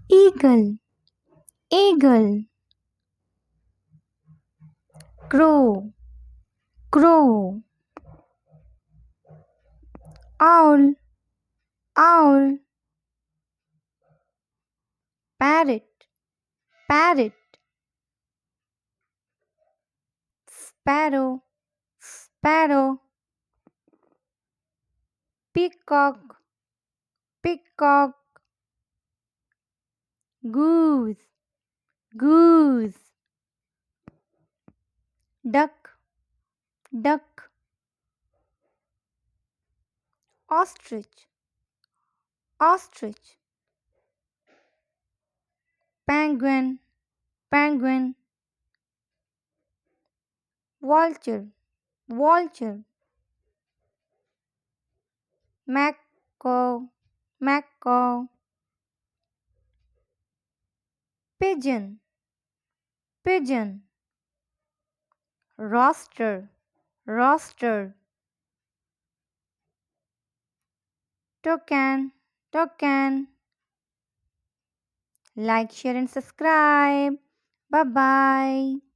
eagle, eagle, crow, crow, owl, owl, parrot, parrot, sparrow, sparrow, peacock, peacock, goose, goose, duck, duck, ostrich, ostrich, penguin, penguin, vulture, vulture, macaw, macaw, pigeon, pigeon, rooster, rooster, toucan, toucan. Like, share, and subscribe. Bye bye.